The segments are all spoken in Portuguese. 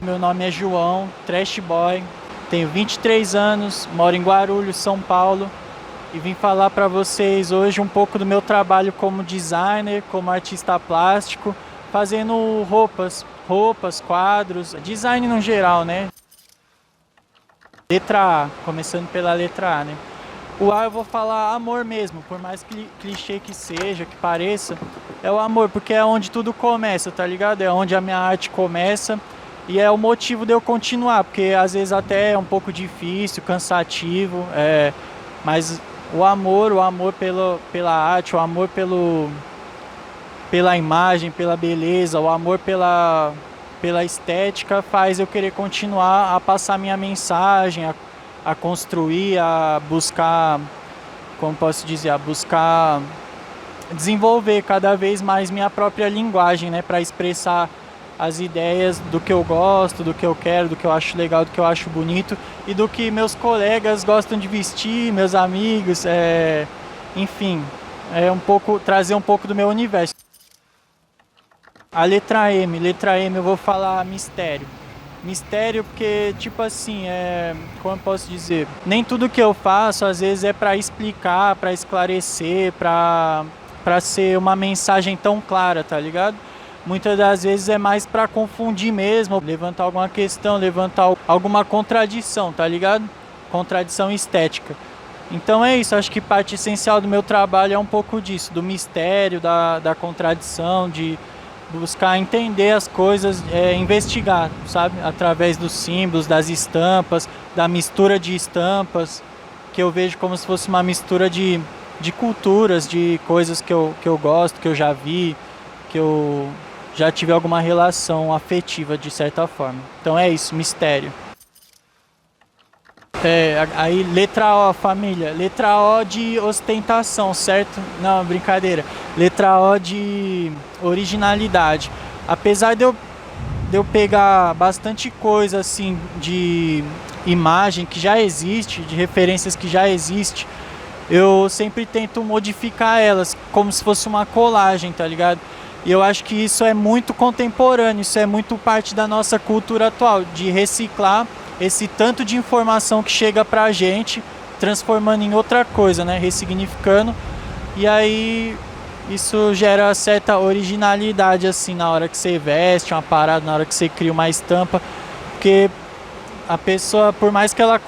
Meu nome é João, Trash Boy, tenho 23 anos, moro em Guarulhos, São Paulo, e vim falar para vocês hoje um pouco do meu trabalho como designer, como artista plástico, fazendo roupas, quadros, design no geral, né? Letra A, começando pela letra A, né? O A eu vou falar amor mesmo, por mais clichê que seja, que pareça, é o amor, porque é onde tudo começa, tá ligado? É onde a minha arte começa e é o motivo de eu continuar, porque às vezes até é um pouco difícil, cansativo, mas o amor pela arte, o amor pela imagem, pela beleza, o amor pela estética faz eu querer continuar a passar minha mensagem, a construir, a buscar, como posso dizer, a buscar desenvolver cada vez mais minha própria linguagem, né, para expressar as ideias do que eu gosto, do que eu quero, do que eu acho legal, do que eu acho bonito e do que meus colegas gostam de vestir, meus amigos, enfim, trazer um pouco do meu universo. A letra M eu vou falar mistério. Mistério porque, tipo assim, como eu posso dizer? Nem tudo que eu faço, às vezes, é para explicar, para esclarecer, para ser uma mensagem tão clara, tá ligado? Muitas das vezes é mais para confundir mesmo, levantar alguma questão, levantar alguma contradição, tá ligado? Contradição estética. Então é isso, acho que parte essencial do meu trabalho é um pouco disso, do mistério, da contradição, de buscar entender as coisas, investigar, sabe? Através dos símbolos, das estampas, da mistura de estampas, que eu vejo como se fosse uma mistura de culturas, de coisas que eu gosto, que eu já vi, que eu já tive alguma relação afetiva de certa forma. Então é isso, mistério. Aí letra O, família. Letra O de ostentação, certo? Não, brincadeira. Letra O de originalidade. Apesar de eu pegar bastante coisa assim de imagem que já existe, de referências que já existe, eu sempre tento modificar elas como se fosse uma colagem, tá ligado? E eu acho que isso é muito contemporâneo, isso é muito parte da nossa cultura atual, de reciclar esse tanto de informação que chega pra gente, transformando em outra coisa, né? Ressignificando. E aí isso gera certa originalidade assim na hora que você veste uma parada, na hora que você cria uma estampa, porque a pessoa, por mais que ela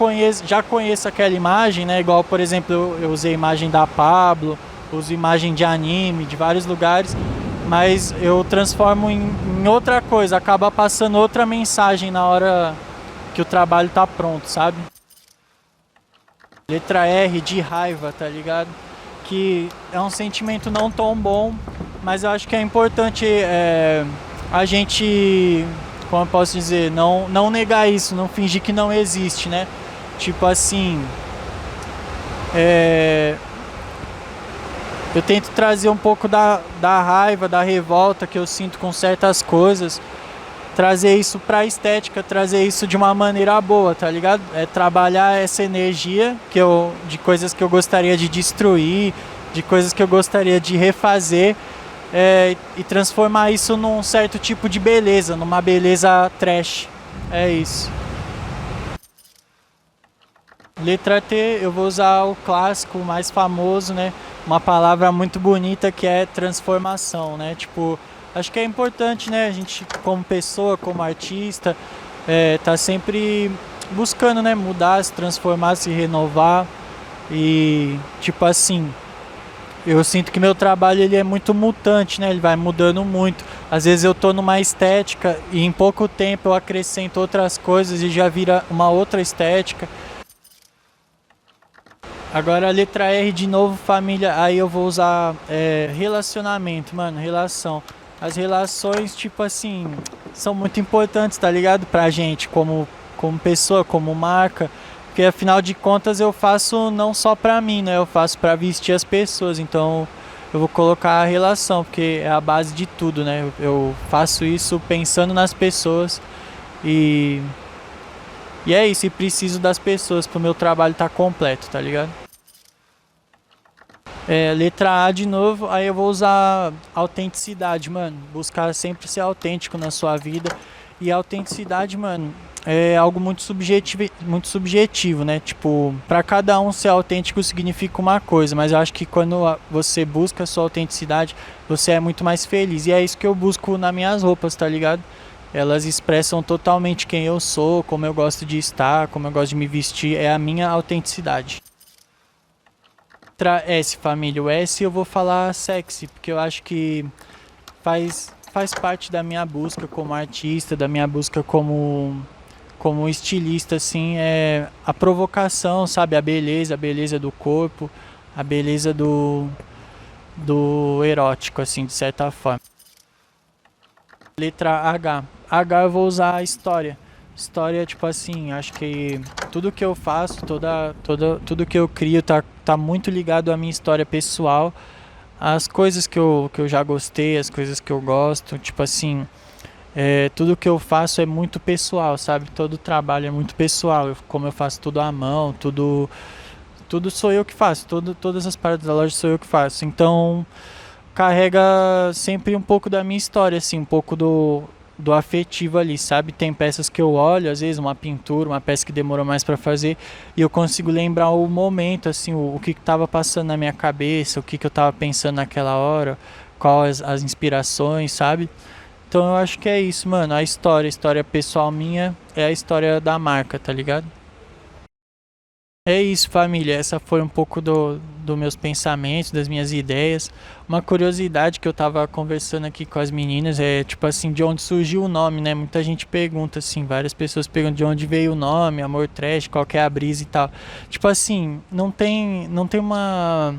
já conheça aquela imagem, né? Igual, por exemplo, eu usei a imagem da Pablo, uso imagem de anime, de vários lugares, mas eu transformo em outra coisa, acaba passando outra mensagem na hora que o trabalho tá pronto, sabe? Letra R de raiva, tá ligado? Que é um sentimento não tão bom, mas eu acho que é importante a gente, como eu posso dizer, não negar isso, não fingir que não existe, né? Tipo assim, eu tento trazer um pouco da raiva, da revolta que eu sinto com certas coisas, trazer isso pra estética, trazer isso de uma maneira boa, tá ligado? Trabalhar essa energia de coisas que eu gostaria de destruir, de coisas que eu gostaria de refazer, e transformar isso num certo tipo de beleza, numa beleza trash. É isso. Letra T, eu vou usar o clássico, o mais famoso, né? Uma palavra muito bonita que é transformação, né? Tipo, acho que é importante, né? A gente, como pessoa, como artista, tá sempre buscando, né? Mudar, se transformar, se renovar. E, tipo assim, eu sinto que meu trabalho ele é muito mutante, né? Ele vai mudando muito. Às vezes eu tô numa estética e em pouco tempo eu acrescento outras coisas e já vira uma outra estética. Agora a letra R de novo, família, aí eu vou usar relacionamento, mano, relação. As relações, tipo assim, são muito importantes, tá ligado? Pra gente, como pessoa, como marca. Porque afinal de contas eu faço não só pra mim, né? Eu faço pra vestir as pessoas. Então eu vou colocar a relação, porque é a base de tudo, né? Eu faço isso pensando nas pessoas e é isso, e preciso das pessoas pro meu trabalho estar completo, tá ligado? Letra A de novo, aí eu vou usar autenticidade, mano. Buscar sempre ser autêntico na sua vida. E a autenticidade, mano, é algo muito subjetivo, né? Tipo, pra cada um ser autêntico significa uma coisa, mas eu acho que quando você busca a sua autenticidade, você é muito mais feliz. E é isso que eu busco nas minhas roupas, tá ligado? Elas expressam totalmente quem eu sou, como eu gosto de estar, como eu gosto de me vestir, é a minha autenticidade. Letra S, família. O S eu vou falar sexy, porque eu acho que faz parte da minha busca como artista, da minha busca como estilista, assim, é a provocação, sabe? A beleza do corpo, a beleza do erótico, assim, de certa forma. Letra H. H eu vou usar a história. História, tipo assim, acho que tudo que eu faço, tudo que eu crio tá muito ligado à minha história pessoal, às coisas que eu já gostei, as coisas que eu gosto, tipo assim, tudo que eu faço é muito pessoal, sabe? Todo trabalho é muito pessoal, como eu faço tudo à mão, tudo sou eu que faço, todas as partes da loja sou eu que faço, então carrega sempre um pouco da minha história, assim, um pouco do afetivo ali, sabe? Tem peças que eu olho, às vezes uma pintura, uma peça que demorou mais para fazer, e eu consigo lembrar o momento, assim, o que estava passando na minha cabeça, o que eu estava pensando naquela hora, quais as inspirações, sabe? Então eu acho que é isso, mano. A história pessoal minha é a história da marca, tá ligado? É isso, família. Essa foi um pouco dos meus pensamentos, das minhas ideias. Uma curiosidade que eu tava conversando aqui com as meninas é, tipo assim, de onde surgiu o nome, né? Muita gente pergunta, assim, várias pessoas perguntam de onde veio o nome, Amor Trash, qual que é a brisa e tal. Tipo assim, não tem uma,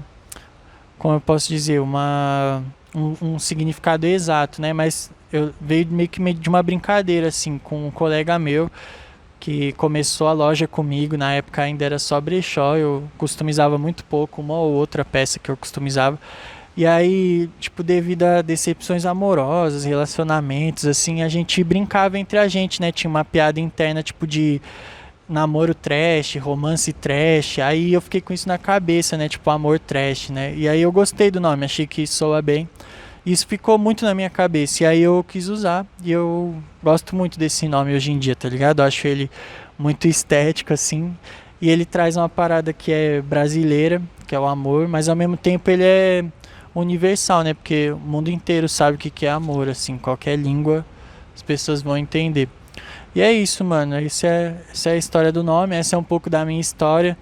como eu posso dizer, um significado exato, né? Mas eu veio meio que de uma brincadeira, assim, com um colega meu que começou a loja comigo, na época ainda era só brechó, eu customizava muito pouco, uma ou outra peça que eu customizava. E aí, tipo, devido a decepções amorosas, relacionamentos, assim, a gente brincava entre a gente, né? Tinha uma piada interna, tipo, de namoro trash, romance trash. Aí eu fiquei com isso na cabeça, né? Tipo, amor trash, né? E aí eu gostei do nome, achei que soa bem. Isso ficou muito na minha cabeça. E aí eu quis usar. E eu gosto muito desse nome hoje em dia, tá ligado? Eu acho ele muito estético, assim. E ele traz uma parada que é brasileira, que é o amor, mas ao mesmo tempo ele é universal, né? Porque o mundo inteiro sabe o que é amor, assim. Qualquer língua as pessoas vão entender. E é isso, mano. Essa é a história do nome. Essa é um pouco da minha história.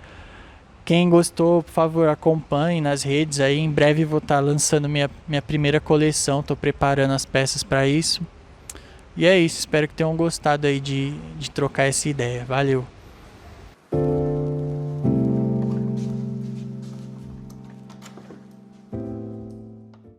Quem gostou, por favor, acompanhe nas redes aí. Em breve vou estar lançando minha primeira coleção. Estou preparando as peças para isso. E é isso. Espero que tenham gostado aí de trocar essa ideia. Valeu.